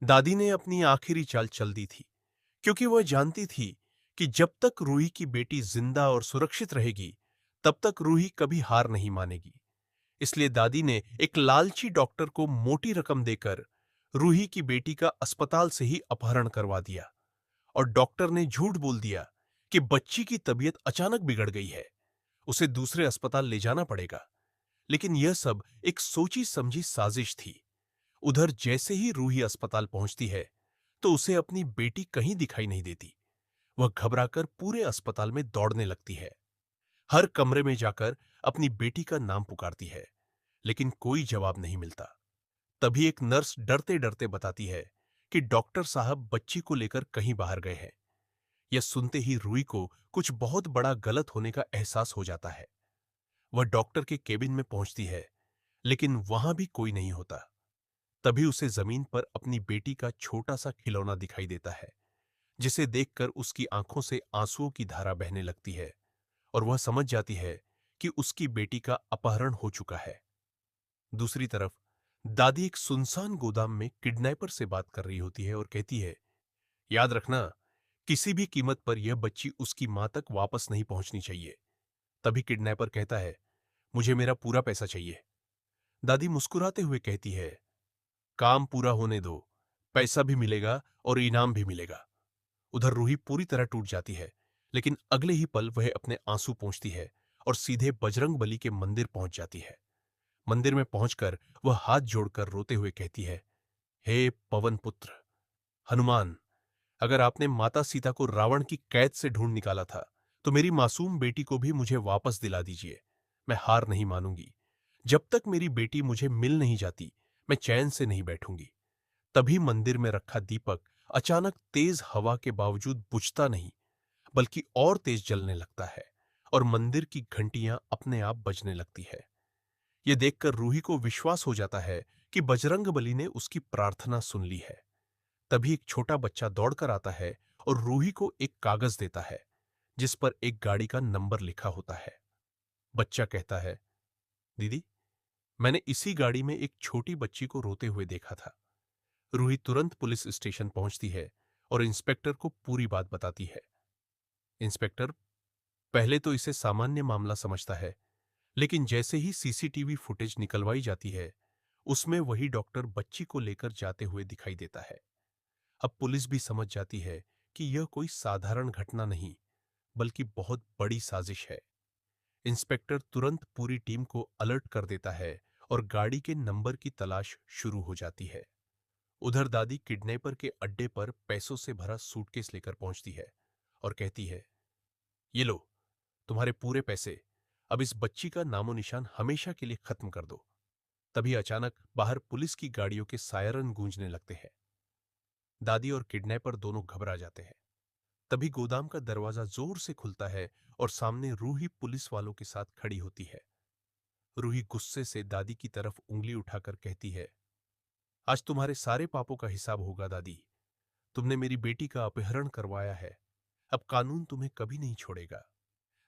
दादी ने अपनी आखिरी चाल चल दी थी, क्योंकि वह जानती थी कि जब तक रूही की बेटी जिंदा और सुरक्षित रहेगी, तब तक रूही कभी हार नहीं मानेगी। इसलिए दादी ने एक लालची डॉक्टर को मोटी रकम देकर रूही की बेटी का अस्पताल से ही अपहरण करवा दिया। और डॉक्टर ने झूठ बोल दिया कि बच्ची की तबीयत अचानक बिगड़ गई है, उसे दूसरे अस्पताल ले जाना पड़ेगा। लेकिन यह सब एक सोची समझी साजिश थी। उधर जैसे ही रूही अस्पताल पहुंचती है, तो उसे अपनी बेटी कहीं दिखाई नहीं देती। वह घबराकर पूरे अस्पताल में दौड़ने लगती है, हर कमरे में जाकर अपनी बेटी का नाम पुकारती है, लेकिन कोई जवाब नहीं मिलता। तभी एक नर्स डरते डरते बताती है कि डॉक्टर साहब बच्ची को लेकर कहीं बाहर गए हैं। यह सुनते ही रूही को कुछ बहुत बड़ा गलत होने का एहसास हो जाता है। वह डॉक्टर के केबिन में पहुंचती है, लेकिन वहां भी कोई नहीं होता। तभी उसे जमीन पर अपनी बेटी का छोटा सा खिलौना दिखाई देता है, जिसे देखकर उसकी आंखों से आंसुओं की धारा बहने लगती है और वह समझ जाती है कि उसकी बेटी का अपहरण हो चुका है। दूसरी तरफ दादी एक सुनसान गोदाम में किडनैपर से बात कर रही होती है और कहती है, याद रखना, किसी भी कीमत पर यह बच्ची उसकी मां तक वापस नहीं पहुंचनी चाहिए। तभी किडनैपर कहता है, मुझे मेरा पूरा पैसा चाहिए। दादी मुस्कुराते हुए कहती है, काम पूरा होने दो, पैसा भी मिलेगा और इनाम भी मिलेगा। उधर रूही पूरी तरह टूट जाती है, लेकिन अगले ही पल वह अपने आंसू पोंछती है और सीधे बजरंग बली के मंदिर पहुंच जाती है। मंदिर में पहुंचकर वह हाथ जोड़कर रोते हुए कहती है, हे पवन पुत्र हनुमान, अगर आपने माता सीता को रावण की कैद से ढूंढ निकाला था, तो मेरी मासूम बेटी को भी मुझे वापस दिला दीजिए। मैं हार नहीं मानूंगी। जब तक मेरी बेटी मुझे मिल नहीं जाती, मैं चैन से नहीं बैठूंगी। तभी मंदिर में रखा दीपक अचानक तेज हवा के बावजूद बुझता नहीं, बल्कि और तेज जलने लगता है और मंदिर की घंटियां अपने आप बजने लगती है। यह देखकर रूही को विश्वास हो जाता है कि बजरंग बली ने उसकी प्रार्थना सुन ली है। तभी एक छोटा बच्चा दौड़कर आता है और रूही को एक कागज देता है, जिस पर एक गाड़ी का नंबर लिखा होता है। बच्चा कहता है, दीदी, मैंने इसी गाड़ी में एक छोटी बच्ची को रोते हुए देखा था। रूही तुरंत पुलिस स्टेशन पहुंचती है और इंस्पेक्टर को पूरी बात बताती है। इंस्पेक्टर पहले तो इसे सामान्य मामला समझता है, लेकिन जैसे ही सीसीटीवी फुटेज निकलवाई जाती है, उसमें वही डॉक्टर बच्ची को लेकर जाते हुए दिखाई देता है। अब पुलिस भी समझ जाती है कि यह कोई साधारण घटना नहीं, बल्कि बहुत बड़ी साजिश है। इंस्पेक्टर तुरंत पूरी टीम को अलर्ट कर देता है और गाड़ी के नंबर की तलाश शुरू हो जाती है। उधर दादी किडनैपर के अड्डे पर पैसों से भरा सूटकेस लेकर पहुंचती है और कहती है, ये लो, तुम्हारे पूरे पैसे। अब इस बच्ची का नामो निशान हमेशा के लिए खत्म कर दो। तभी अचानक बाहर पुलिस की गाड़ियों के सायरन गूंजने लगते हैं। दादी और किडनैपर दोनों घबरा जाते हैं। तभी गोदाम का दरवाजा जोर से खुलता है और सामने रूही पुलिस वालों के साथ खड़ी होती है। रूही गुस्से से दादी की तरफ उंगली उठाकर कहती है, आज तुम्हारे सारे पापों का हिसाब होगा दादी। तुमने मेरी बेटी का अपहरण करवाया है। अब कानून तुम्हें कभी नहीं छोड़ेगा।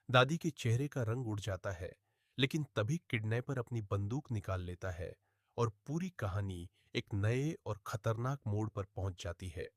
दादी के चेहरे का रंग उड़ जाता है, लेकिन तभी किडनैपर अपनी बंदूक निकाल लेता है और पूरी कहानी एक नए और खतरनाक मोड़ पर पहुंच जाती है।